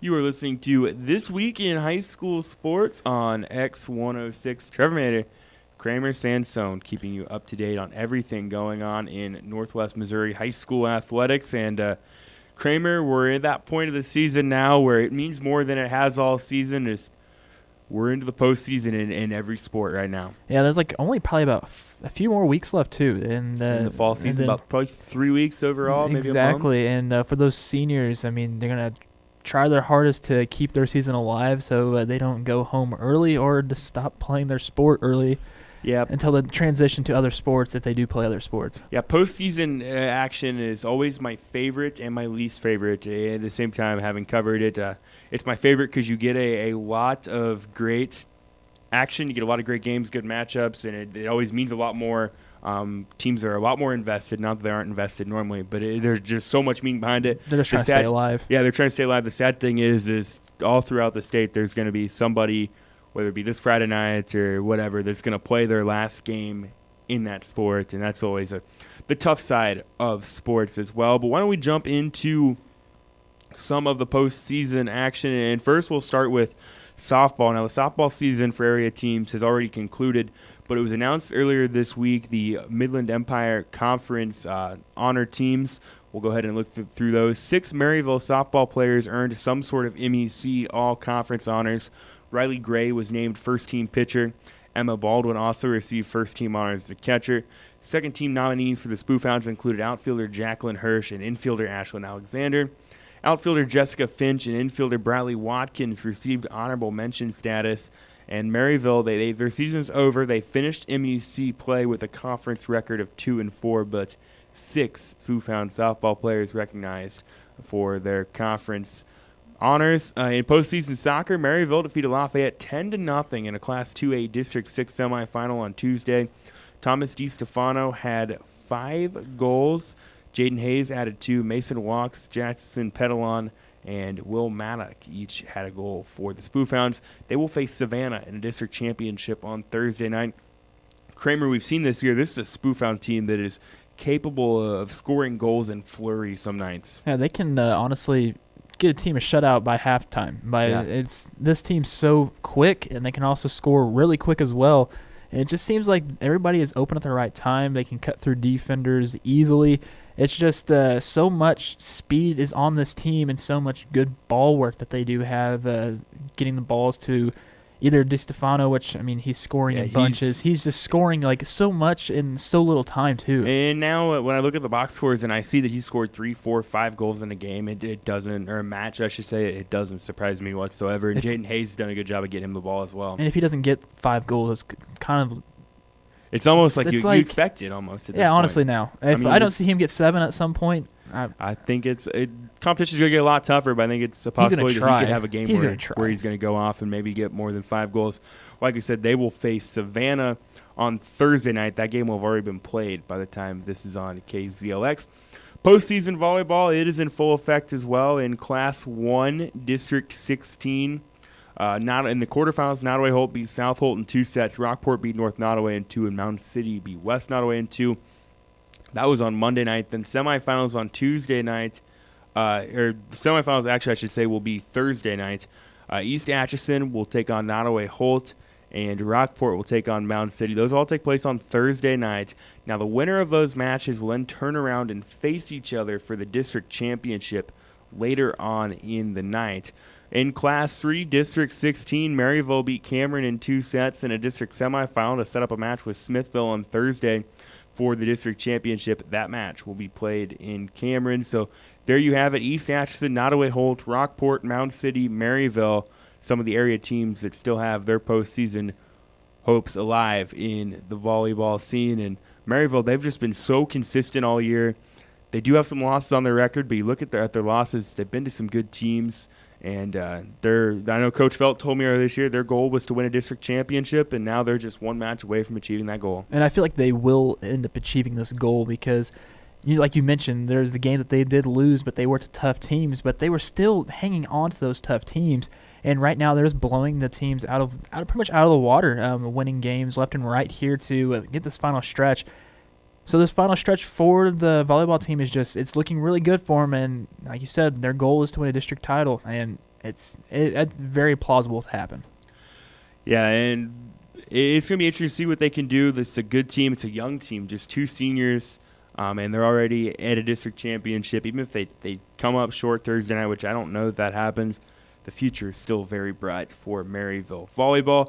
You are listening to This Week in High School Sports on X106. Trevor Mater, Kramer Sansone, keeping you up to date on everything going on in Northwest Missouri high school athletics. And Kramer, we're at that point of the season now where it means more than it has all season. We're into the postseason in every sport right now. Yeah, there's only probably about a few more weeks left too, in the fall season, about probably 3 weeks overall, maybe exactly. a month. And for those seniors, I mean, they're gonna try their hardest to keep their season alive, so they don't go home early or to stop playing their sport early. Yeah. Until the transition to other sports, if they do play other sports. Yeah, postseason action is always my favorite and my least favorite. At the same time, having covered it, it's my favorite because you get a lot of great action. You get a lot of great games, good matchups, and it always means a lot more. Teams are a lot more invested. Not that they aren't invested normally, but there's just so much meaning behind it. They're just trying to stay alive. Yeah, they're trying to stay alive. The sad thing is all throughout the state, there's going to be somebody, whether it be this Friday night or whatever, that's going to play their last game in that sport, and that's always the tough side of sports as well. But why don't we jump into some of the postseason action, and first we'll start with softball. Now, the softball season for area teams has already concluded, but it was announced earlier this week the Midland Empire Conference honor teams. We'll go ahead and look through those. 6 Maryville softball players earned some sort of MEC all-conference honors. Riley Gray was named first-team pitcher. Emma Baldwin also received first-team honors as a catcher. Second-team nominees for the Spoofhounds included outfielder Jacqueline Hirsch and infielder Ashlyn Alexander. Outfielder Jessica Finch and infielder Bradley Watkins received honorable mention status. And Maryville, their season's over. They finished MEC play with a conference record of 2-4, but 6 Spoofhound softball players recognized for their conference honors. In postseason soccer, Maryville defeated Lafayette 10-0 in a Class 2A District 6 semifinal on Tuesday. Thomas DiStefano had 5 goals. Jaden Hayes added 2. Mason Walks, Jackson Petalon, and Will Maddock each had a goal for the Spoofhounds. They will face Savannah in a district championship on Thursday night. Kramer, we've seen this year, this is a Spoofhound team that is capable of scoring goals in flurries some nights. Yeah, they can honestly get a team a shutout by halftime. This team's so quick, and they can also score really quick as well. And it just seems like everybody is open at the right time. They can cut through defenders easily. It's just so much speed is on this team and so much good ball work that they do have, getting the balls to either DiStefano, which, I mean, he's scoring in bunches. He's just scoring so much in so little time, too. And now when I look at the box scores and I see that he scored 3, 4, 5 goals in a game, it doesn't, or a match, I should say, it doesn't surprise me whatsoever. And Jaden Hayes has done a good job of getting him the ball as well. And if he doesn't get 5 goals, it's kind of... It's almost like you expect it almost at this point. Honestly now. If I don't see him get 7 at some point, I think competition's going to get a lot tougher, but I think it's a possibility that he could have a game where he's going to go off and maybe get more than 5 goals. Like I said, they will face Savannah on Thursday night. That game will have already been played by the time this is on KZLX. Postseason volleyball, it is in full effect as well in Class 1, District 16. Not in the quarterfinals, Nottoway Holt beat South Holt in 2 sets. Rockport beat North Nottoway in 2, and Mountain City beat West Nottoway in 2. That was on Monday night. Then semifinals on Tuesday night, or semifinals actually I should say will be Thursday night. East Atchison will take on Nottoway Holt, and Rockport will take on Mountain City. Those all take place on Thursday night. Now the winner of those matches will then turn around and face each other for the district championship later on in the night. In Class 3, District 16, Maryville beat Cameron in 2 sets in a district semifinal to set up a match with Smithville on Thursday for the district championship. That match will be played in Cameron. So there you have it. East Atchison, Nottoway Holt, Rockport, Mound City, Maryville, some of the area teams that still have their postseason hopes alive in the volleyball scene. And Maryville, they've just been so consistent all year. They do have some losses on their record, but you look at their losses, they've been to some good teams. And I know Coach Felt told me earlier this year their goal was to win a district championship, and now they're just 1 match away from achieving that goal. And I feel like they will end up achieving this goal because, like you mentioned, there's the games that they did lose, but they were to tough teams, but they were still hanging on to those tough teams. And right now they're just blowing the teams pretty much out of the water, winning games left and right here to get this final stretch. So this final stretch for the volleyball team is it's looking really good for them. And like you said, their goal is to win a district title, and it's very plausible to happen. Yeah, and it's going to be interesting to see what they can do. This is a good team. It's a young team, just 2 seniors, and they're already at a district championship. Even if they come up short Thursday night, which I don't know if that happens, the future is still very bright for Maryville volleyball.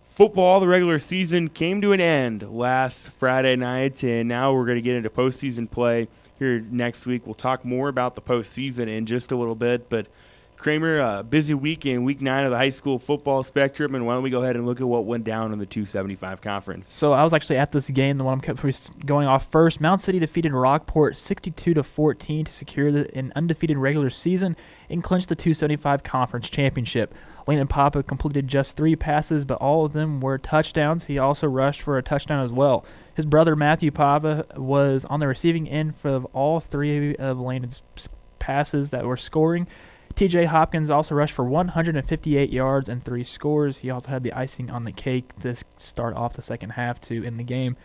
Football, the regular season, came to an end last Friday night, and now we're going to get into postseason play here next week. We'll talk more about the postseason in just a little bit, but Kramer, a busy week in Week 9 of the high school football spectrum, and why don't we go ahead and look at what went down in the 275 conference. So I was actually at this game, the one I'm going off first. Mount City defeated Rockport 62-14 to secure an undefeated regular season and clinch the 275 conference championship. Landon Papa completed just 3 passes, but all of them were touchdowns. He also rushed for a touchdown as well. His brother Matthew Papa was on the receiving end of all 3 of Landon's passes that were scoring. TJ Hopkins also rushed for 158 yards and 3 scores. He also had the icing on the cake to start off the second half to end the game.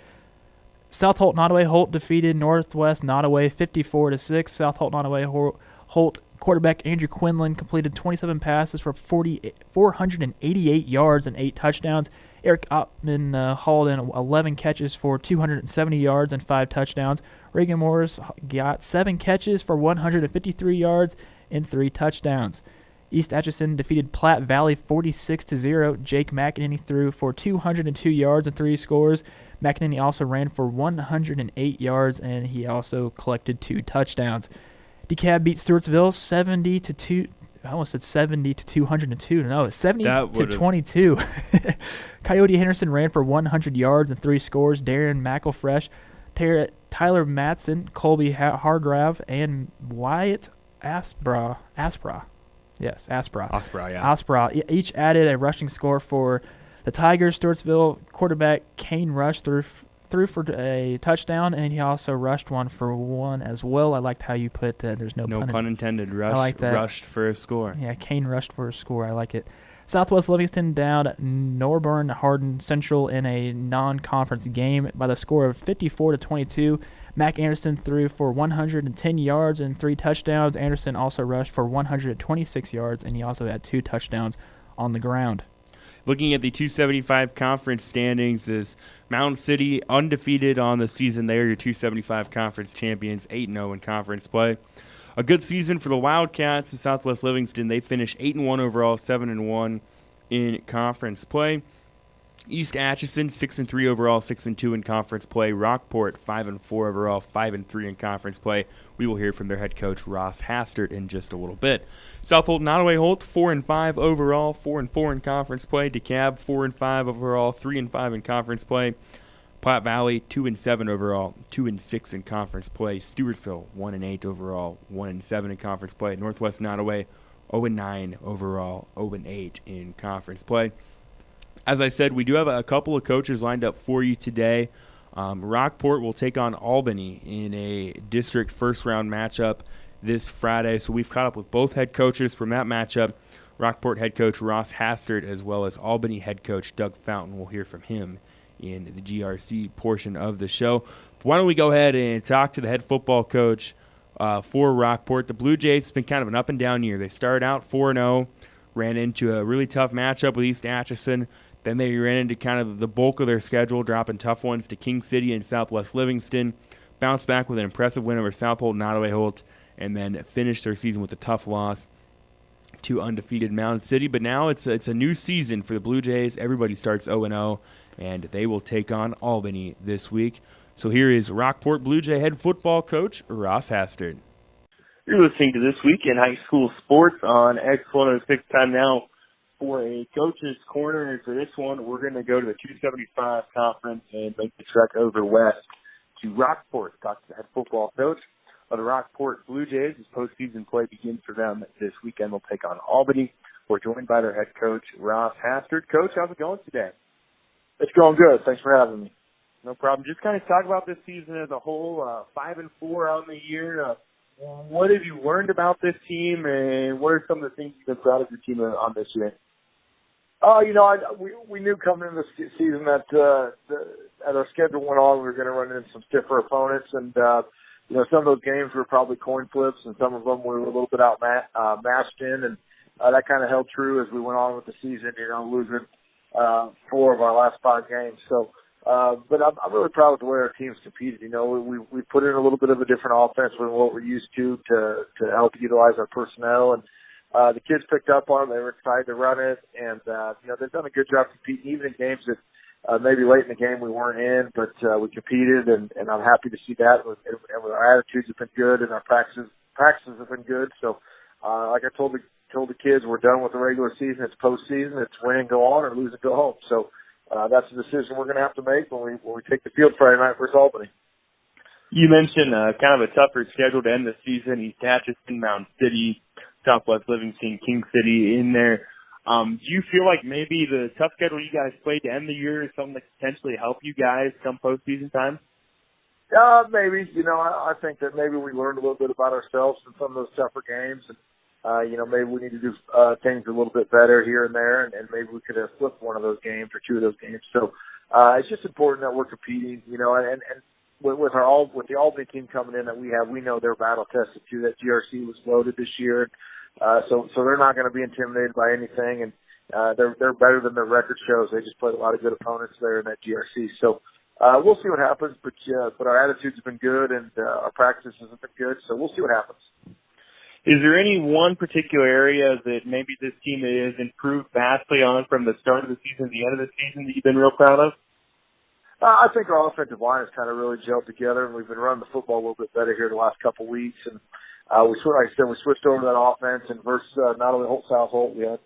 South Holt Nottoway Holt defeated Northwest Nottoway 54-6. South Holt Nottoway Holt quarterback Andrew Quinlan completed 27 passes for 488 yards and 8 touchdowns. Eric Ottman hauled in 11 catches for 270 yards and 5 touchdowns. Reagan Morris got 7 catches for 153 yards and 3 touchdowns. East Atchison defeated Platte Valley 46-0. Jake McEnany threw for 202 yards and 3 scores. McEnany also ran for 108 yards, and he also collected 2 touchdowns. DeKalb beat Stewartsville 70-2. I almost said 70-202. No, it's 70-22. Coyote Henderson ran for 100 yards and 3 scores. Darren McElfresh, Tyler Matson, Colby Hargrave, and Wyatt Aspra. Yes, Aspra. Aspra, yeah. Aspra each added a rushing score for the Tigers. Stewartsville quarterback Kane Rush threw for a touchdown, and he also rushed one for 1 as well. I liked how you put there's no pun intended. I like that. Rushed for a score. Yeah, Kane rushed for a score. I like it. Southwest Livingston downed Norburn Hardin Central in a non-conference game by the score of 54-22. Mac Anderson threw for 110 yards and 3 touchdowns. Anderson also rushed for 126 yards, and he also had 2 touchdowns on the ground. Looking at the 275 conference standings, is Mountain City undefeated on the season. They are your 275 conference champions, 8-0 in conference play. A good season for the Wildcats in Southwest Livingston. They finished 8-1 overall, 7-1 in conference play. East Atchison 6-3 overall, 6-2 in conference play. Rockport 5-4 overall, 5-3 in conference play. We will hear from their head coach Ross Hastert in just a little bit. South Holt Nottoway Holt 4-5 overall, 4-4 in conference play. DeKalb 4-5 overall, 3-5 in conference play. Platte Valley 2-7 overall, 2-6 in conference play. Stewartsville 1-8 overall, 1-7 in conference play. Northwest Nottoway 0-9 overall, 0-8 in conference play. As I said, we do have a couple of coaches lined up for you today. Rockport will take on Albany in a district first-round matchup this Friday. So we've caught up with both head coaches from that matchup. Rockport head coach Ross Hastert as well as Albany head coach Doug Fountain. We'll hear from him in the GRC portion of the show. But why don't we go ahead and talk to the head football coach for Rockport. The Blue Jays, it's been kind of an up-and-down year. They started out 4-0, ran into a really tough matchup with East Atchison. Then they ran into kind of the bulk of their schedule, dropping tough ones to King City and Southwest Livingston. Bounced back with an impressive win over South Holt and Nottoway Holt, and then finished their season with a tough loss to undefeated Mountain City. But now it's a new season for the Blue Jays. Everybody starts 0-0, and they will take on Albany this week. So here is Rockport Blue Jay head football coach Ross Hastert. You're listening to This Week in High School Sports on X106. Time now for a coach's corner, and for this one, we're going to go to the 275 conference and make the trek over west to Rockport. Talk to the head football coach of the Rockport Blue Jays. As postseason play begins for them this weekend, they'll take on Albany. We're joined by their head coach, Ross Hastert. Coach, how's it going today? It's going good. Thanks for having me. No problem. Just kind of talk about this season as a whole. 5-4 on the year. What have you learned about this team, and what are some of the things you've been proud of your team on this year? We knew coming into this season that as our schedule went on, we were going to run into some stiffer opponents, and some of those games were probably coin flips, and some of them we were a little bit matched in, and that kind of held true as we went on with the season. Losing 4 of our last 5 games. So, but I'm really proud of the way our team's competed. We put in a little bit of a different offense than what we're used to help utilize our personnel, and the kids picked up on it. They were excited to run it, and they've done a good job competing, even in games that maybe late in the game we weren't in, but we competed, and I'm happy to see that. And our attitudes have been good, and our practices have been good. So, like I told the kids, we're done with the regular season. It's postseason. It's win and go on, or lose and go home. So that's the decision we're going to have to make when we take the field Friday night versus Albany. You mentioned kind of a tougher schedule to end the season. East Atchison, Mountain City, Southwest Livingston, King City in there. Do you feel like maybe the tough schedule you guys played to end the year is something that could potentially help you guys come postseason time? Maybe. I think that maybe we learned a little bit about ourselves in some of those tougher games. And, maybe we need to do things a little bit better here and there, and maybe we could have flipped one of those games or 2 of those games. So it's just important that we're competing, and with the Albany team coming in that we know they're battle tested too. That GRC was loaded this year. So they're not going to be intimidated by anything, and they're better than their record shows. They just played a lot of good opponents there in that GRC. So we'll see what happens, but our attitudes have been good, and our practices have been good. So we'll see what happens. Is there any one particular area that maybe this team has improved vastly on from the start of the season to the end of the season that you've been real proud of? I think our offensive line has kind of really gelled together, and we've been running the football a little bit better here the last couple of weeks. And we switched over to that offense, and versus not only South Holt, we had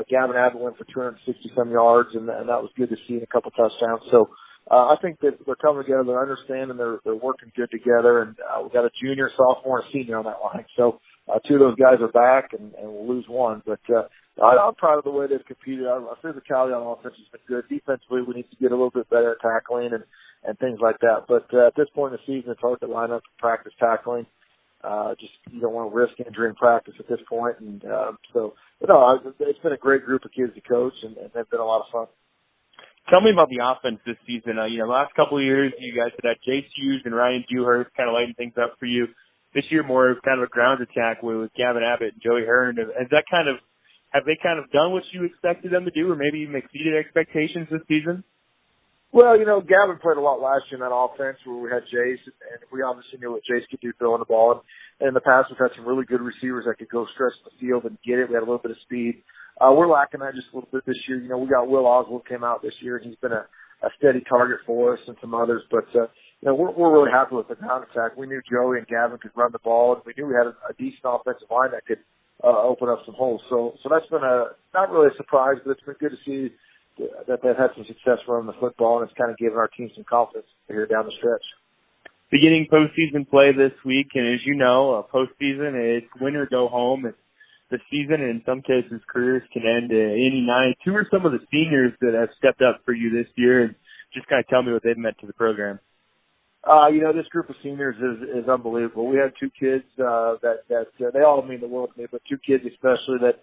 Gavin Abbott went for 260-some yards, and that was good to see, and a couple touchdowns. So I think that they're coming together, they're understanding, they're working good together, and we've got a junior, sophomore, and senior on that line. So 2 of those guys are back, and we'll lose 1. But I'm proud of the way they've competed. Our physicality on offense has been good. Defensively, we need to get a little bit better at tackling and things like that. But at this point in the season, it's hard to line up and practice tackling. You don't want to risk injury in practice at this point. And it's been a great group of kids to coach, and they've been a lot of fun. Tell me about the offense this season. Last couple of years, you guys had Jace Hughes and Ryan Dewhurst kind of lighting things up for you. This year, more of kind of a ground attack with Gavin Abbott and Joey Hearn. Have they kind of done what you expected them to do, or maybe even exceeded expectations this season? Well, Gavin played a lot last year in that offense where we had Jace, and we obviously knew what Jace could do throwing the ball. And in the past, we've had some really good receivers that could go stretch the field and get it. We had a little bit of speed. We're lacking that just a little bit this year. We got Will Oswald came out this year, and he's been a steady target for us and some others. But, we're really happy with the ground attack. We knew Joey and Gavin could run the ball, and we knew we had a decent offensive line that could open up some holes. So that's been not really a surprise, but it's been good to see that they've had some success running the football, and it's kind of given our team some confidence here down the stretch. Beginning postseason play this week, and as you know, postseason, it's win or go home. It's the season, and in some cases, careers can end at any night. Who are some of the seniors that have stepped up for you this year, and just kind of tell me what they've meant to the program? This group of seniors is unbelievable. We had 2 kids that they all mean the world to me, but 2 kids especially that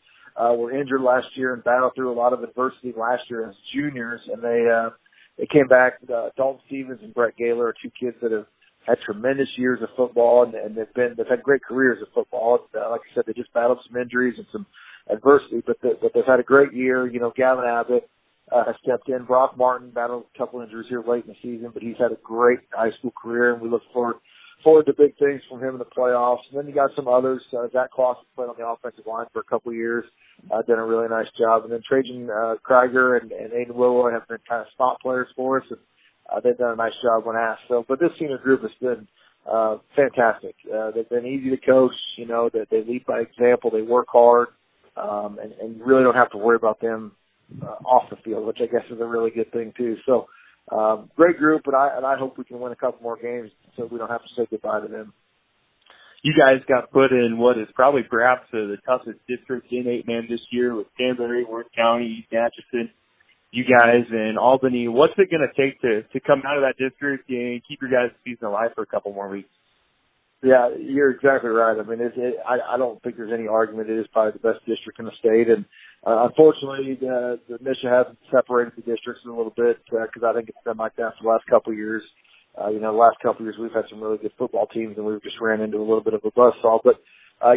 were injured last year and battled through a lot of adversity last year as juniors, and they came back. Dalton Stevens and Brett Gaylor are 2 kids that have had tremendous years of football, and they've had great careers of football. Like I said, they just battled some injuries and some adversity, but they've had a great year. Gavin Abbott has stepped in. Brock Martin battled a couple injuries here late in the season, but he's had a great high school career, and we look forward to big things from him in the playoffs. And then you got some others. Zach Clausen played on the offensive line for a couple of years, done a really nice job. And then Trajan Krieger and Aiden Willow have been kind of spot players for us, and they've done a nice job when asked. So, but this senior group has been fantastic. They've been easy to coach. That they lead by example. They work hard, and you really don't have to worry about them off the field, which I guess is a really good thing too. So great group, and I hope we can win a couple more games so we don't have to say goodbye to them. You guys got put in what is probably perhaps the toughest district in 8-man this year with Danbury, Worth County, East Atchison, you guys in Albany. What's it going to take to come out of that district and keep your guys' season alive for a couple more weeks? Yeah, you're exactly right. I mean, I don't think there's any argument. It is probably the best district in the state, and Unfortunately, the mission hasn't separated the districts a little bit because I think it's been like that for the last couple of years. The last couple of years we've had some really good football teams, and we've just ran into a little bit of a buzzsaw. But, I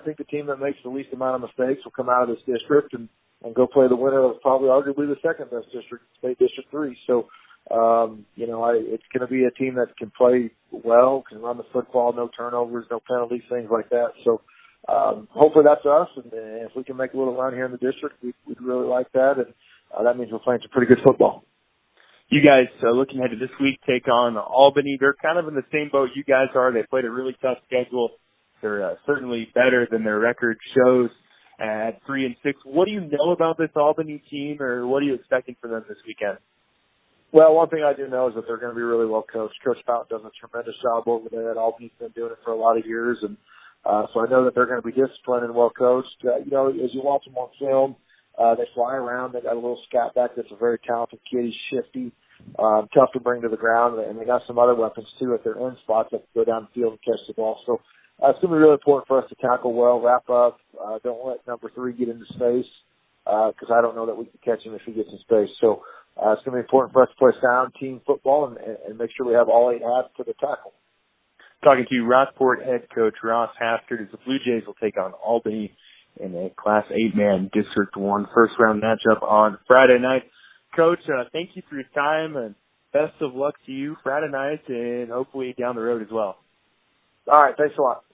think the team that makes the least amount of mistakes will come out of this district and go play the winner of probably arguably the second best district, State District 3. So, it's going to be a team that can play well, can run the football, no turnovers, no penalties, things like that. So, hopefully that's us, and if we can make a little run here in the district, we'd really like that, and that means we're playing some pretty good football. You guys, looking ahead to this week, take on Albany. They're kind of in the same boat you guys are. They played a really tough schedule. They're certainly better than their record shows at 3-6. What do you know about this Albany team, or what are you expecting for them this weekend? Well, one thing I do know is that they're going to be really well coached. Coach Fountain does a tremendous job over there. Albany's been doing it for a lot of years, and so I know that they're going to be disciplined and well coached. As you watch them on film, they fly around. They got a little scat back that's a very talented kid. He's shifty, tough to bring to the ground, and they got some other weapons too at their end spots that can go down the field and catch the ball. So it's going to be really important for us to tackle well, wrap up. Don't let number 3 get into space because I don't know that we can catch him if he gets in space. So it's going to be important for us to play sound team football and make sure we have all 8 hats to the tackle. Talking to Rockport head coach Ross Hastert as the Blue Jays will take on Albany in a Class 8-man District 1 first-round matchup on Friday night. Coach, thank you for your time, and best of luck to you Friday night and hopefully down the road as well. All right, thanks a lot.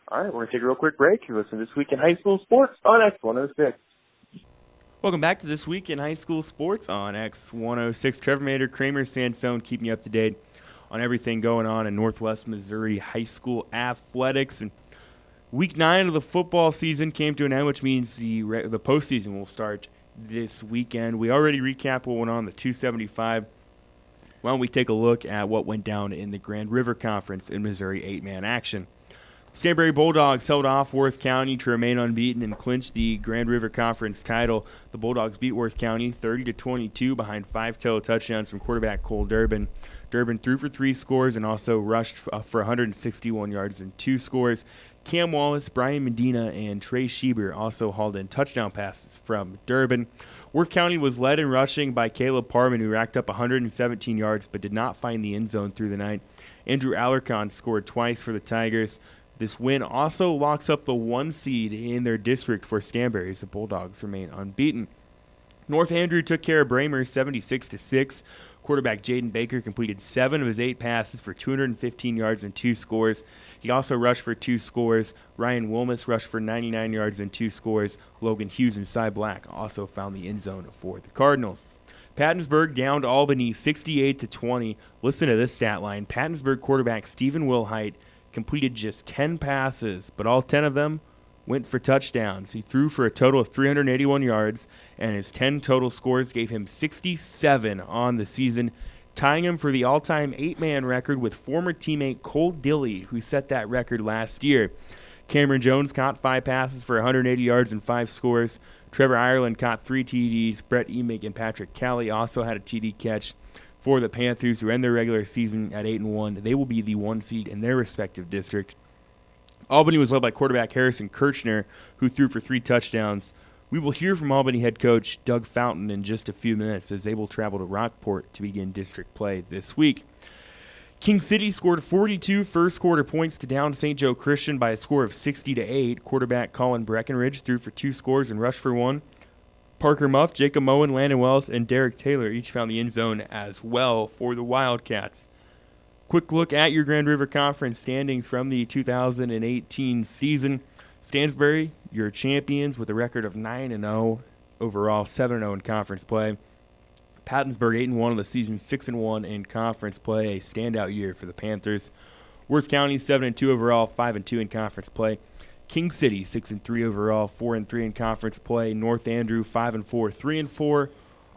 All right, we're going to take a real quick break. You listen to This Week in High School Sports on X106. Welcome back to This Week in High School Sports on X106. Trevor Mader, Kramer Sandstone, keeping you up to date on everything going on in Northwest Missouri high school athletics. And Week 9 of the football season came to an end, which means the postseason will start this weekend. We already recapped what went on in the 275. Why don't we take a look at what went down in the Grand River Conference in Missouri 8-man action. Stanberry Bulldogs held off Worth County to remain unbeaten and clinch the Grand River Conference title. The Bulldogs beat Worth County 30-22 behind 5 total touchdowns from quarterback Cole Durbin. Durbin threw for 3 scores and also rushed for 161 yards and 2 scores. Cam Wallace, Brian Medina, and Trey Schieber also hauled in touchdown passes from Durbin. Worth County was led in rushing by Caleb Parman, who racked up 117 yards but did not find the end zone through the night. Andrew Alarcon scored twice for the Tigers. This win also locks up the 1 seed in their district for Stanberry as the Bulldogs remain unbeaten. North Andrew took care of Bramer 76-6. Quarterback Jaden Baker completed 7 of his 8 passes for 215 yards and 2 scores. He also rushed for 2 scores. Ryan Wilmus rushed for 99 yards and 2 scores. Logan Hughes and Cy Black also found the end zone for the Cardinals. Pattonsburg downed Albany 68-20. Listen to this stat line. Pattonsburg quarterback Stephen Wilhite completed just 10 passes, but all 10 of them went for touchdowns. He threw for a total of 381 yards, and his 10 total scores gave him 67 on the season, tying him for the all-time 8-man record with former teammate Cole Dilley, who set that record last year. Cameron Jones caught 5 passes for 180 yards and 5 scores. Trevor Ireland caught 3 TDs. Brett Emig and Patrick Calley also had a TD catch. For the Panthers, who end their regular season at 8-1, they will be the 1 seed in their respective district. Albany was led by quarterback Harrison Kirchner, who threw for 3 touchdowns. We will hear from Albany head coach Doug Fountain in just a few minutes as they will travel to Rockport to begin district play this week. King City scored 42 first-quarter points to down St. Joe Christian by a score of 60-8. Quarterback Colin Breckenridge threw for 2 scores and rushed for 1. Parker Muff, Jacob Moen, Landon Wells, and Derek Taylor each found the end zone as well for the Wildcats. Quick look at your Grand River Conference standings from the 2018 season. Stansbury, your champions with a record of 9-0 overall, 7-0 in conference play. Pattonsburg 8-1 of the season, 6-1 in conference play, a standout year for the Panthers. Worth County 7-2 overall, 5-2 in conference play. King City 6-3 overall, 4-3 in conference play. North Andrew 5-4, 3-4.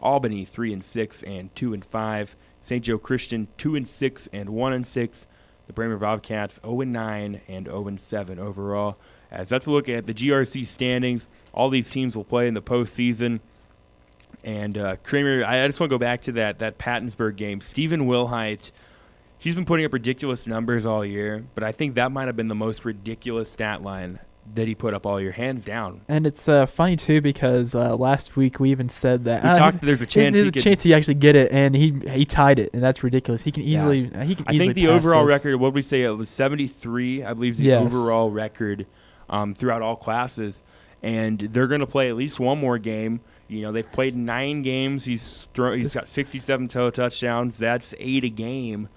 Albany 3-6 and 2-5. St. Joe Christian 2-6 and 1-6. The Bremer Bobcats 0-9 and 0-7 overall. As that's a look at the GRC standings, all these teams will play in the postseason. And Kramer, I just want to go back to that Pattonsburg game. Stephen Wilhite, he's been putting up ridiculous numbers all year, but I think that might have been the most ridiculous stat line that he put up all year, hands down. And it's funny too because last week we even said that there's a chance he actually get it, and he tied it, and that's ridiculous. He can easily I think the overall record, what did we say? It was 73. I believe is the overall record throughout all classes, and they're going to play at least one more game. You know, they've played 9 games. He's got 67 total touchdowns. That's 8 a game.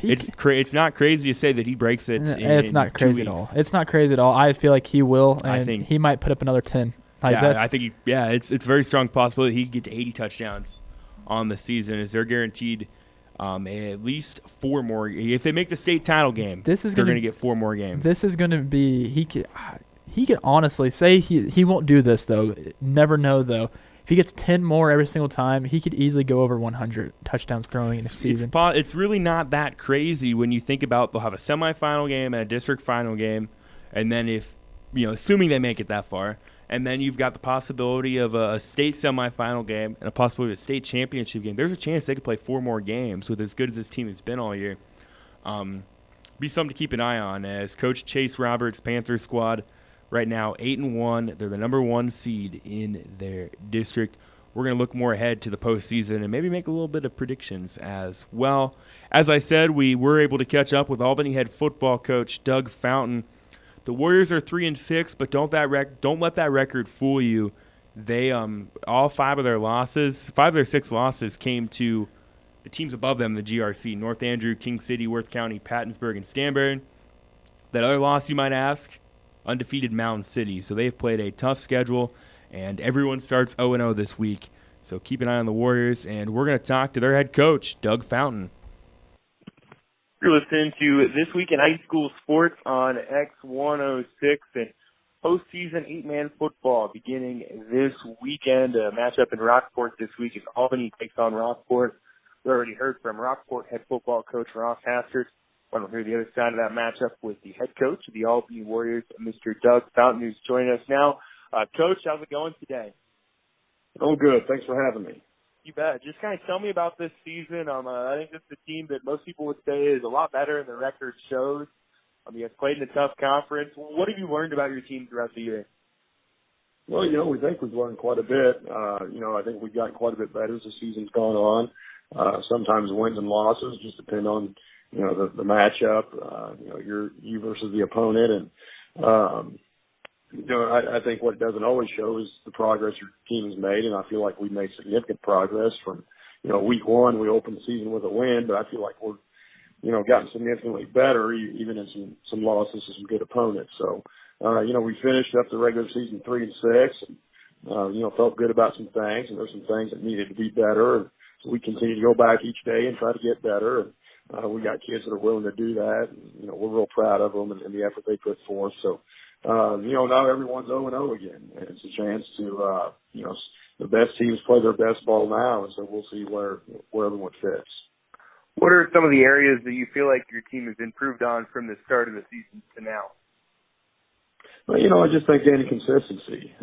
It's not crazy to say that he breaks it. It's not crazy at all. It's not crazy at all. I feel like he will, and I think he might put up another 10. I think it's a very strong possibility he could get to 80 touchdowns on the season, as they're guaranteed at least 4 more. If they make the state title game, they're going to get 4 more games. This is going to be he could honestly say he won't do this though. Never know though. If he gets 10 more every single time, he could easily go over 100 touchdowns throwing in a season. It's really not that crazy when you think about they'll have a semifinal game and a district final game, and then assuming they make it that far, and then you've got the possibility of a state semifinal game and a possibility of a state championship game. There's a chance they could play 4 more games with as good as this team has been all year. Be something to keep an eye on, as Coach Chase Roberts' Panther squad right now 8-1. They're the number 1 seed in their district. We're going to look more ahead to the postseason and maybe make a little bit of predictions as well. As I said, we were able to catch up with Albany head football coach Doug Fountain. The Warriors are 3-6, but don't let that record fool you. They all 5 of their 6 losses came to the teams above them, the GRC: North Andrew, King City, Worth County, Pattonsburg, and Stanbury. That other loss, you might ask, undefeated Mountain City. So they've played a tough schedule, and everyone starts 0-0 this week. So keep an eye on the Warriors, and we're going to talk to their head coach, Doug Fountain. You're listening to This Week in High School Sports on X106, and postseason 8-man football beginning this weekend. A matchup in Rockport this week as Albany takes on Rockport. We already heard from Rockport head football coach Ross Hastert. I want to hear the other side of that matchup with the head coach of the Albany Warriors, Mr. Doug Fountain, who's joining us now. Coach, how's it going today? Oh, good. Thanks for having me. You bet. Just kind of tell me about this season. I think this is a team that most people would say is a lot better than the record shows. You guys played in a tough conference. What have you learned about your team throughout the year? Well, we think we've learned quite a bit. I think we've gotten quite a bit better as the season's gone on. Sometimes wins and losses just depend on the matchup, you versus the opponent. And, I think what it doesn't always show is the progress your team has made. And I feel like we've made significant progress from, week 1, we opened the season with a win, but I feel like we're, gotten significantly better, even in some losses to some good opponents. So, we finished up the regular season 3-6 and, felt good about some things, and there's some things that needed to be better. And so we continue to go back each day and try to get better. And, we got kids that are willing to do that. And, we're real proud of them and the effort they put forth. So, now everyone's 0-0 again. And it's a chance to, the best teams play their best ball now. And so we'll see where everyone fits. What are some of the areas that you feel like your team has improved on from the start of the season to now? Well, I just think gaining consistency.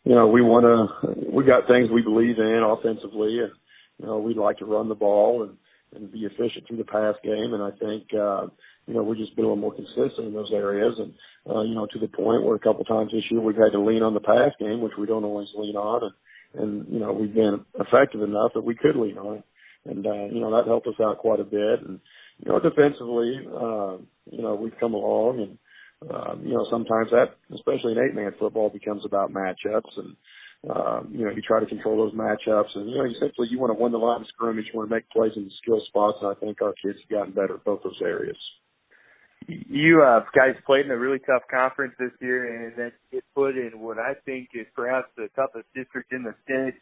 We got things we believe in offensively, and, we'd like to run the ball and be efficient through the pass game. And I think, we're just been a little more consistent in those areas. And, to the point where a couple times this year we've had to lean on the pass game, which we don't always lean on. And we've been effective enough that we could lean on it. And, that helped us out quite a bit. And, defensively, we've come along and, sometimes that, especially in 8-man football, becomes about matchups. And, you try to control those matchups. And, essentially you want to win the line of scrimmage. You want to make plays in the skill spots. And I think our kids have gotten better at both those areas. You guys played in a really tough conference this year, and then get put in what I think is perhaps the toughest district in the state,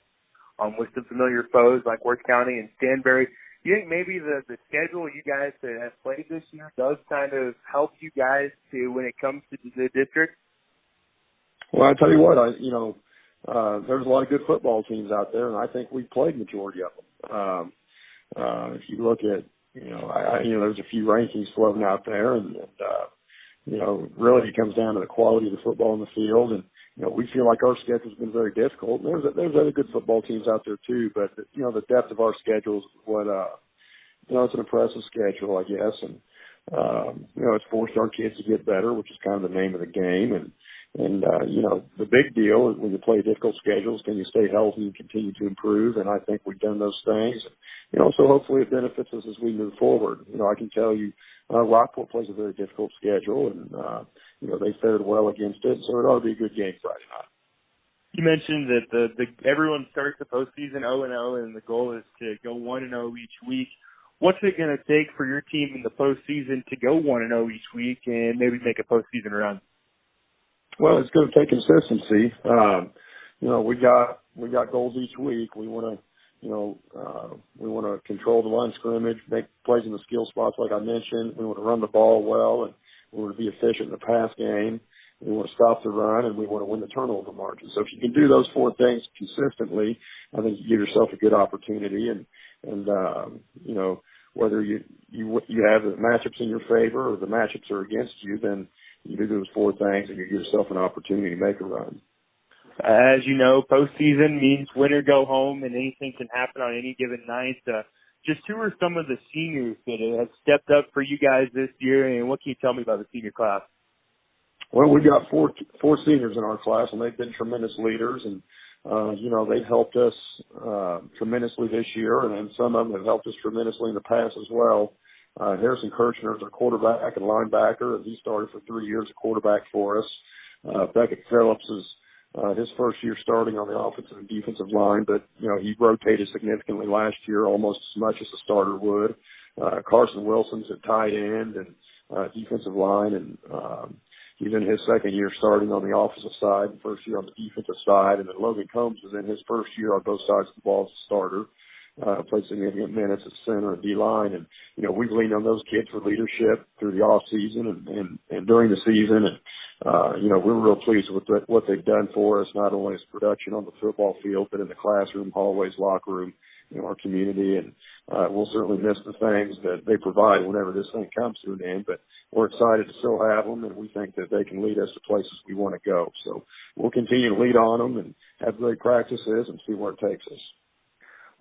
with some familiar foes like Worth County and Stanbury. Do you think maybe the schedule you guys have played this year does kind of help you guys to when it comes to the district? Well, I tell you what, there's a lot of good football teams out there, and I think we've played majority of them. If you look at, there's a few rankings floating out there, and really it comes down to the quality of the football in the field. And, we feel like our schedule's been very difficult. And there's other good football teams out there too, but, the depth of our schedule is what, it's an impressive schedule, I guess. And, It's forced our kids to get better, which is kind of the name of the game. And the big deal is when you play difficult schedules, can you stay healthy and continue to improve? And I think we've done those things. So hopefully it benefits us as we move forward. I can tell you, Rockport plays a very difficult schedule, and, they fared well against it. So it ought to be a good game Friday night. You mentioned that everyone starts the postseason 0-0, and the goal is to go 1-0 each week. What's it going to take for your team in the postseason to go 1-0 each week and maybe make a postseason run? Well, it's going to take consistency. We got goals each week. We want to control the line scrimmage, make plays in the skill spots like I mentioned. We want to run the ball well, and we want to be efficient in the pass game. We want to stop the run, and we want to win the turnover margin. So if you can do those four things consistently, I think you give yourself a good opportunity. And whether you have the matchups in your favor or the matchups are against you, then you do those four things, and you give yourself an opportunity to make a run. As you know, postseason means win or go home, and anything can happen on any given night. Just who are some of the seniors that have stepped up for you guys this year, and what can you tell me about the senior class? Well, we got four seniors in our class, and they've been tremendous leaders, and they've helped us tremendously this year, and some of them have helped us tremendously in the past as well. Harrison Kirchner is our quarterback and linebacker, and he started for 3 years at quarterback for us. Beckett Phillips is his first year starting on the offensive and defensive line, but he rotated significantly last year, almost as much as a starter would. Carson Wilson's at tight end and defensive line, and he's in his second year starting on the offensive side, and first year on the defensive side. And then Logan Combs is in his first year on both sides of the ball as a starter. Played significant minutes at center and D-line. And, we've leaned on those kids for leadership through the off season and during the season. And, we're real pleased with what they've done for us, not only as production on the football field, but in the classroom, hallways, locker room, our community. And we'll certainly miss the things that they provide whenever this thing comes to an end. But we're excited to still have them, and we think that they can lead us to places we want to go. So we'll continue to lead on them and have great practices and see where it takes us.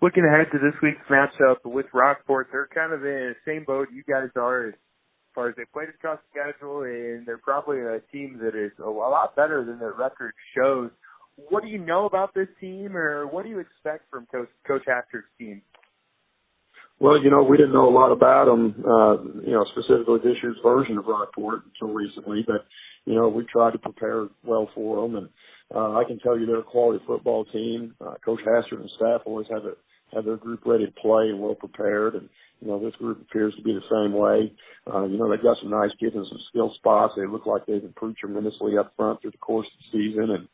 Looking ahead to this week's matchup with Rockport, they're kind of in the same boat you guys are as far as they played a tough schedule, and they're probably a team that is a lot better than their record shows. What do you know about this team, or what do you expect from Coach Hastert's team? Well, we didn't know a lot about them, specifically this year's version of Rockport until recently, but, we tried to prepare well for them, and I can tell you they're a quality football team. Coach Hastert and staff always have their group ready to play and well prepared, and, this group appears to be the same way. They've got some nice kids in some skill spots. They look like they've improved tremendously up front through the course of the season, and,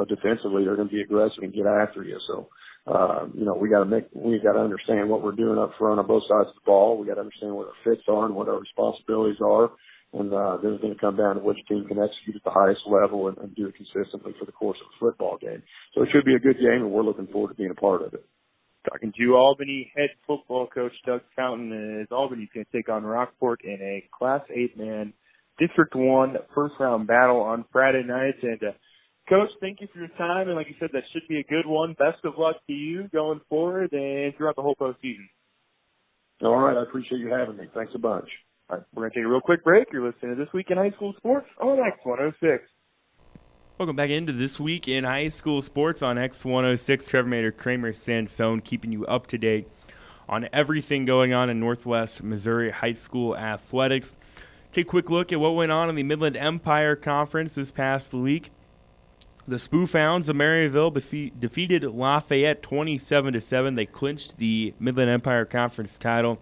defensively they're going to be aggressive and get after you, so we got to understand what we're doing up front on both sides of the ball. We got to understand what our fits are and what our responsibilities are. And then it's going to come down to which team can execute at the highest level and do it consistently for the course of a football game. So it should be a good game, and we're looking forward to being a part of it. Talking to Albany head football coach Doug Fountain, as Albany's going to take on Rockport in a Class 8-man District 1 first-round battle on Friday night. And Coach, thank you for your time, and like you said, that should be a good one. Best of luck to you going forward and throughout the whole postseason. All right, I appreciate you having me. Thanks a bunch. All right, we're going to take a real quick break. You're listening to This Week in High School Sports on X106. Welcome back into This Week in High School Sports on X106. Trevor Mater, Kramer Sansone, keeping you up to date on everything going on in Northwest Missouri high school athletics. Take a quick look at what went on in the Midland Empire Conference this past week. The Spoofhounds of Maryville defeated Lafayette 27-7. They clinched the Midland Empire Conference title,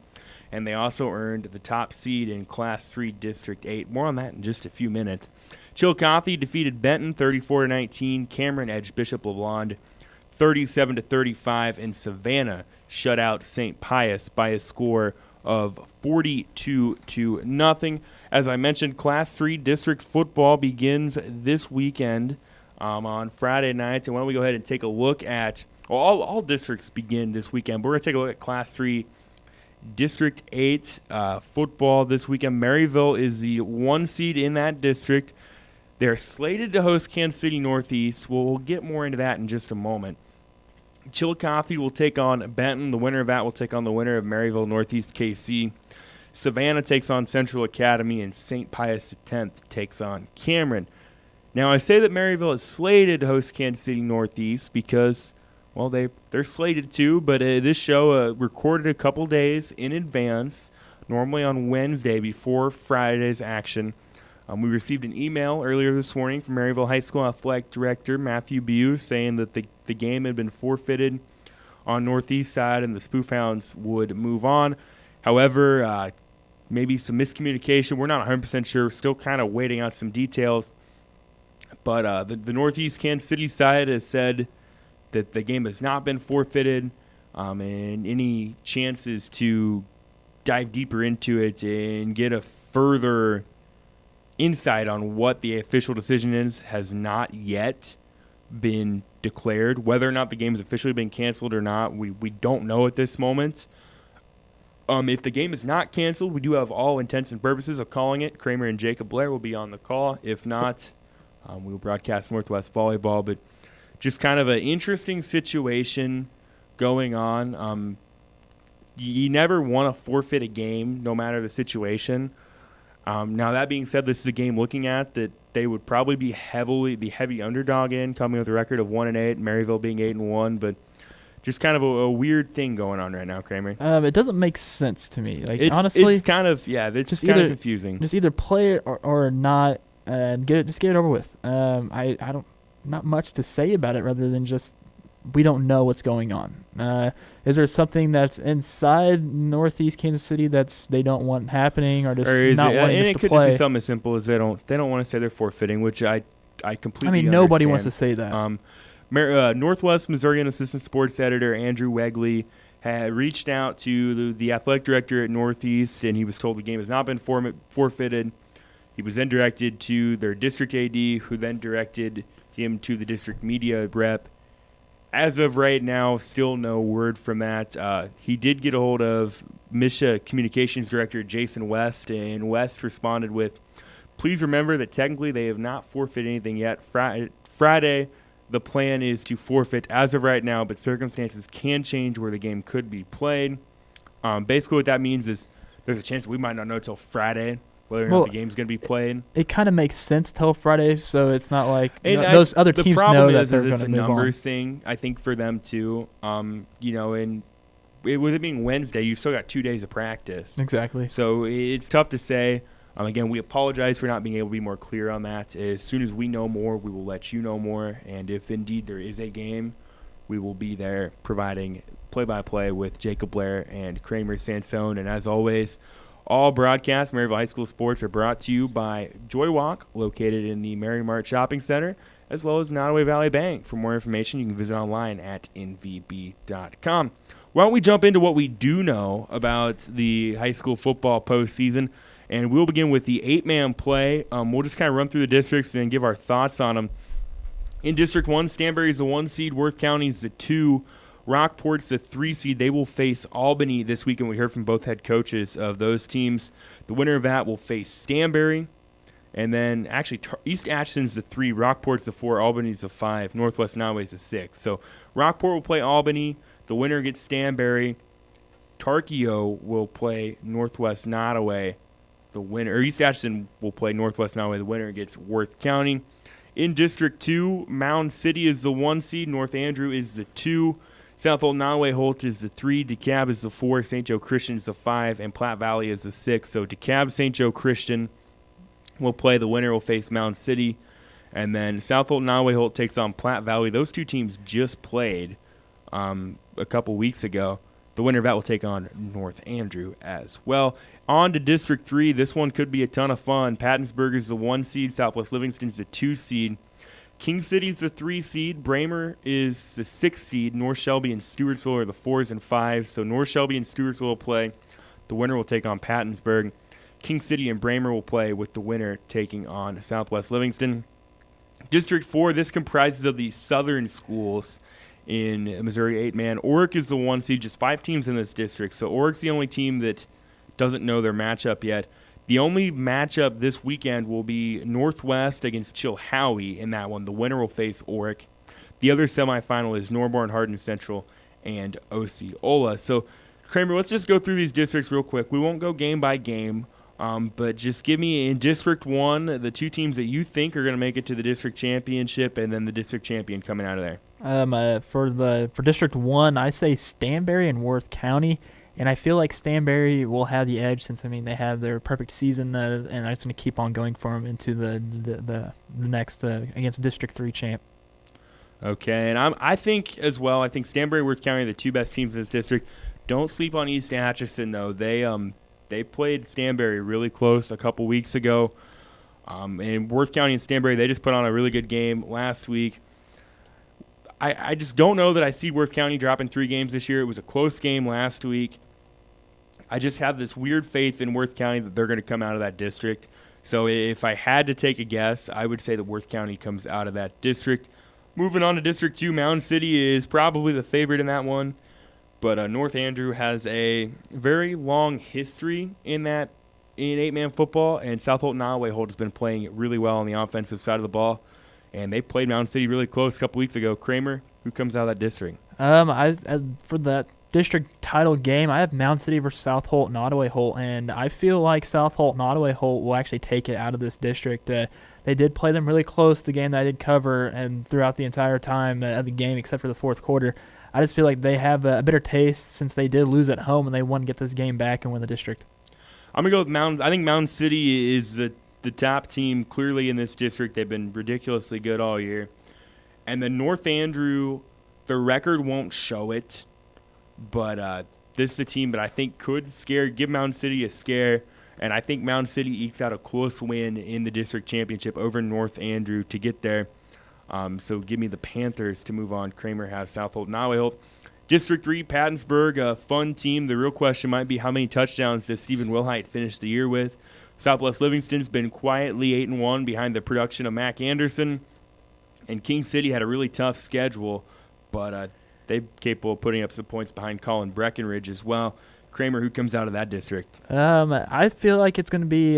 and they also earned the top seed in Class 3 District 8. More on that in just a few minutes. Chillicothe defeated Benton 34-19. Cameron edged Bishop LeBlond 37-35, and Savannah shut out St. Pius by a score of 42-0. As I mentioned, Class 3 District football begins this weekend on Friday nights. And why don't we go ahead and take a look at all districts begin this weekend. But we're going to take a look at Class 3 District 8 football this weekend. Maryville is the 1 seed in that district. They're slated to host Kansas City Northeast. We'll get more into that in just a moment. Chillicothe will take on Benton. The winner of that will take on the winner of Maryville Northeast KC. Savannah takes on Central Academy, and St. Pius X takes on Cameron. Now, I say that Maryville is slated to host Kansas City Northeast because, well, they're slated to, but this show recorded a couple days in advance, normally on Wednesday before Friday's action. We received an email earlier this morning from Maryville High School Athletic Director Matthew Bew saying that the game had been forfeited on Northeast side and the Spoof Hounds would move on. However, maybe some miscommunication. We're not 100% sure. Still kind of waiting on some details. But the Northeast Kansas City side has said that the game has not been forfeited, and any chances to dive deeper into it and get a further insight on what the official decision is has not yet been declared. Whether or not the game has officially been canceled or not, we don't know at this moment. If the game is not canceled, we do have all intents and purposes of calling it. Kramer and Jacob Blair will be on the call. If not, we will broadcast Northwest Volleyball. But just kind of an interesting situation going on. You never want to forfeit a game, no matter the situation. Now, that being said, this is a game looking at that they would probably be heavy underdog in, coming with a record of 1-8, Maryville being 8-1, but just kind of a weird thing going on right now, Kramer. It doesn't make sense to me. Like, honestly, it's kind of it's kind of confusing. Just either play it or not, and get it over with. I don't not much to say about it rather than just we don't know what's going on. Is there something that's inside Northeast Kansas City that's they don't want happening, or just not wanting us to play? And it could just be something as simple as they don't want to say they're forfeiting, which I completely understand. Nobody wants to say that. Northwest Missourian assistant sports editor Andrew Wegley had reached out to the athletic director at Northeast, and he was told the game has not been forfeited. He was then directed to their district AD, who then directed him to the district media rep. As of right now, still no word from that. He did get a hold of Misha Communications Director Jason West, and West responded with, "Please remember that technically they have not forfeited anything yet. Friday, the plan is to forfeit as of right now, but circumstances can change where the game could be played." Basically what that means is there's a chance we might not know until Friday whether or not the game's going to be played. It kind of makes sense till Friday, so it's not like those other teams know that they're going to move on. The problem is it's a numbers thing, I think, for them too. And with it being Wednesday, you've still got 2 days of practice. Exactly. So it's tough to say. Again, we apologize for not being able to be more clear on that. As soon as we know more, we will let you know more. And if indeed there is a game, we will be there providing play-by-play with Jacob Blair and Kramer Sansone. And as always, all broadcasts, Maryville High School Sports, are brought to you by Joy Walk, located in the Mary Mart Shopping Center, as well as Nottoway Valley Bank. For more information, you can visit online at nvb.com. Why don't we jump into what we do know about the high school football postseason, and we'll begin with the 8-man play. We'll just kind of run through the districts and then give our thoughts on them. In District 1, Stanberry is the 1 seed, Worth County is the 2, Rockport's the 3 seed. They will face Albany this weekend. We heard from both head coaches of those teams. The winner of that will face Stanberry. And then actually East Atchison's the 3, Rockport's the 4, Albany's the 5, Northwest Nottoway's the 6. So Rockport will play Albany. The winner gets Stanberry. Tarkio will play Northwest Nottoway. East Atchison will play Northwest Nottoway. The winner gets Worth County. In District 2, Mound City is the 1 seed. North Andrew is the 2. South Old Nottoway Holt is the 3, DeKalb is the 4, St. Joe Christian is the 5, and Platte Valley is the 6. So DeKalb, St. Joe Christian will play. The winner will face Mound City. And then South Old Nottoway Holt takes on Platte Valley. Those two teams just played a couple weeks ago. The winner of that will take on North Andrew as well. On to District 3. This one could be a ton of fun. Pattonsburg is the 1 seed. Southwest Livingston's the 2 seed. King City's the 3 seed. Bramer is the 6 seed. North Shelby and Stewartsville are the 4s and 5s. So North Shelby and Stewartsville will play. The winner will take on Pattonsburg. King City and Bramer will play, with the winner taking on Southwest Livingston. District 4, this comprises of the southern schools in Missouri 8-man. Oric is the 1 seed. Just 5 teams in this district. So Oric's the only team that doesn't know their matchup yet. The only matchup this weekend will be Northwest against Chilhowie in that one. The winner will face Oric. The other semifinal is Norborn, Hardin Central, and Osceola. So Kramer, let's just go through these districts real quick. We won't go game by game, but just give me in District 1 the two teams that you think are going to make it to the district championship and then the district champion coming out of there. For District 1, I say Stanberry and Worth County. And I feel like Stanberry will have the edge since, they had their perfect season, and I'm just going to keep on going for them into the next against District 3 champ. Okay, and I think as well, I think Stanberry and Worth County are the two best teams in this district. Don't sleep on East Atchison, though. They played Stanberry really close a couple weeks ago. And Worth County and Stanberry, they just put on a really good game last week. I just don't know that I see Worth County dropping 3 games this year. It was a close game last week. I just have this weird faith in Worth County that they're going to come out of that district. So if I had to take a guess, I would say that Worth County comes out of that district. Moving on to District 2, Mound City is probably the favorite in that one. But North Andrew has a very long history in 8-man football, and South Holt Nottoway Holt has been playing really well on the offensive side of the ball. And they played Mound City really close a couple weeks ago. Kramer, who comes out of that district? For that district title game, I have Mound City versus South Holt Nottoway Holt, and I feel like South Holt Nottoway Holt will actually take it out of this district. They did play them really close, the game that I did cover, and throughout the entire time of the game except for the fourth quarter. I just feel like they have a bitter taste since they did lose at home, and they want to get this game back and win the district. I'm going to go with Mound. I think Mound City is the top team clearly in this district. They've been ridiculously good all year. And the North Andrew, the record won't show it, but this is a team that I think could give Mound City a scare, and I think Mound City ekes out a close win in the district championship over North Andrew to get there. So give me the Panthers to move on. Kramer has South Holt Nottoway Holt. District 3, Pattonsburg, a fun team. The real question might be how many touchdowns does Stephen Wilhite finish the year with? Southwest Livingston's been quietly 8-1 behind the production of Mac Anderson. And King City had a really tough schedule, but they're capable of putting up some points behind Colin Breckenridge as well. Kramer, who comes out of that district? I feel like it's going to be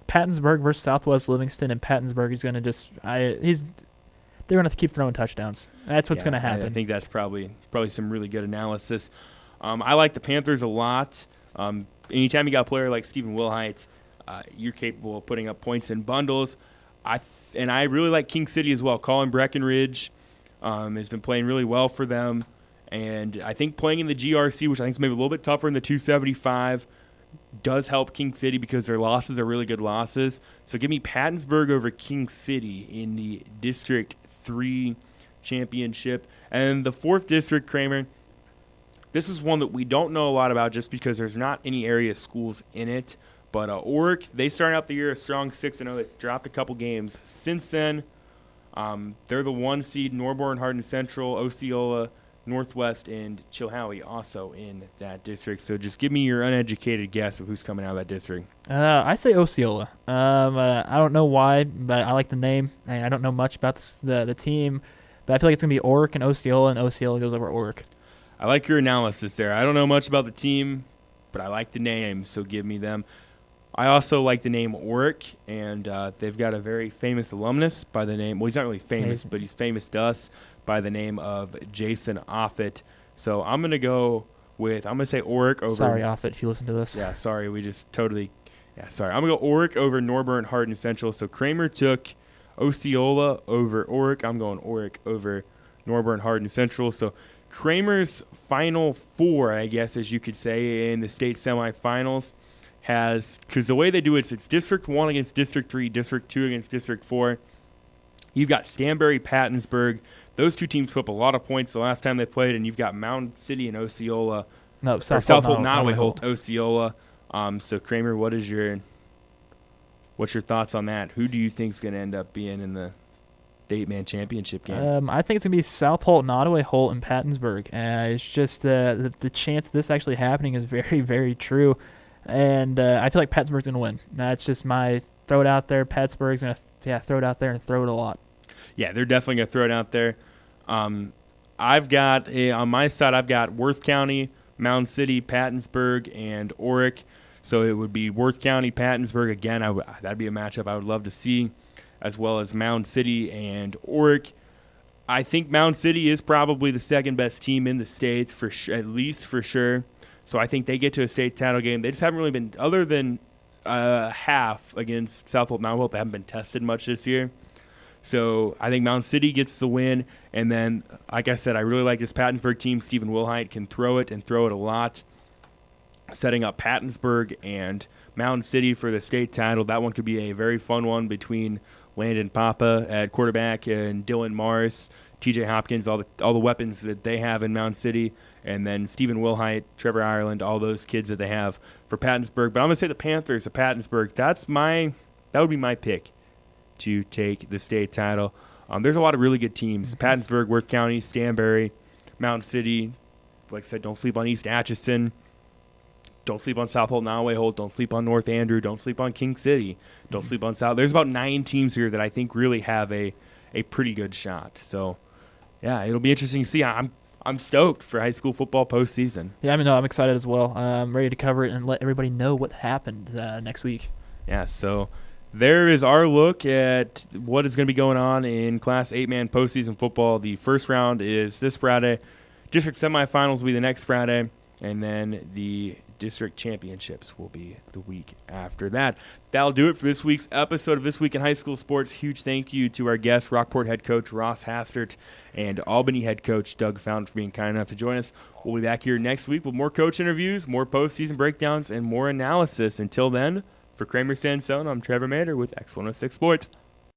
Pattonsburg versus Southwest Livingston, and Pattonsburg is going to they're going to keep throwing touchdowns. That's what's going to happen. I think that's probably some really good analysis. I like the Panthers a lot. Anytime you got a player like Stephen Wilhite, you're capable of putting up points in bundles. And I really like King City as well. Colin Breckenridge has been playing really well for them. And I think playing in the GRC, which I think is maybe a little bit tougher in the 275, does help King City because their losses are really good losses. So give me Pattonsburg over King City in the District 3 championship. And the 4th district, Kramer, this is one that we don't know a lot about just because there's not any area schools in it. But Oric, they started out the year a strong 6-0. They dropped a couple games. Since then, they're the 1 seed. Norborn, Hardin Central, Osceola, Northwest, and Chilhowie also in that district. So just give me your uneducated guess of who's coming out of that district. I say Osceola. I don't know why, but I like the name. And I don't know much about the team, but I feel like it's going to be Oric and Osceola goes over Oric. I like your analysis there. I don't know much about the team, but I like the name, so give me them. I also like the name Oric, and they've got a very famous alumnus by the name – well, he's not really famous, but he's famous to us by the name of Jason Offit. So I'm going to go with – I'm going to say Oric over – Sorry, Offit, if you listen to this. Yeah, sorry. We just totally – yeah, sorry. I'm going to go Oric over Norburn Hardin Central. So Kramer took Osceola over Oric. I'm going Oric over Norburn Hardin Central. So Kramer's Final Four, I guess, as you could say, in the state semifinals – because the way they do it is it's District 1 against District 3, District 2 against District 4. You've got Stanberry, Pattonsburg. Those two teams put up a lot of points the last time they played, and you've got Mound City and Osceola. No, South Holt, Nottoway Holt, Osceola. So, Kramer, what's your thoughts on that? Who do you think is going to end up being in the 8-man championship game? I think it's going to be South Holt, Nottoway Holt, and Pattonsburg. It's just the chance of this actually happening is very, very true. And I feel like Pattonsburg's going to win. That's just my throw it out there. Pattonsburg's going to throw it out there and throw it a lot. Yeah, they're definitely going to throw it out there. I've got, on my side, I've got Worth County, Mound City, Pattonsburg, and Oric. So it would be Worth County, Pattonsburg. Again, that'd be a matchup I would love to see, as well as Mound City and Oric. I think Mound City is probably the second best team in the States, at least for sure. So I think they get to a state title game. They just haven't really been, other than half against Southwold Mount Hope, they haven't been tested much this year. So I think Mound City gets the win. And then, like I said, I really like this Pattonsburg team. Stephen Wilhite can throw it and throw it a lot. Setting up Pattonsburg and Mound City for the state title. That one could be a very fun one between Landon Papa at quarterback and Dylan Morris, TJ Hopkins, all the weapons that they have in Mound City, and then Stephen Wilhite, Trevor Ireland, all those kids that they have for Pattonsburg. But I'm going to say the Panthers of Pattonsburg. That would be my pick to take the state title. There's a lot of really good teams. Pattonsburg, Worth County, Stanberry, Mound City. Like I said, don't sleep on East Atchison. Don't sleep on South Holt, Nolaway Holt. Don't sleep on North Andrew. Don't sleep on King City. Don't sleep on South. There's about 9 teams here that I think really have a pretty good shot. So, yeah, it'll be interesting to see. I'm stoked for high school football postseason. Yeah, I'm excited as well. I'm ready to cover it and let everybody know what happened next week. Yeah, so there is our look at what is going to be going on in Class 8-man postseason football. The first round is this Friday. District semifinals will be the next Friday. And then the district championships will be the week after that. That'll do it for this week's episode of This Week in High School Sports. Huge thank you to our guests, Rockport head coach Ross Hastert and Albany head coach Doug Fountain, for being kind enough to join us. We'll be back here next week with more coach interviews, more postseason breakdowns, and more analysis. Until then, for Kramer Sansone, I'm Trevor Mader with X106 Sports.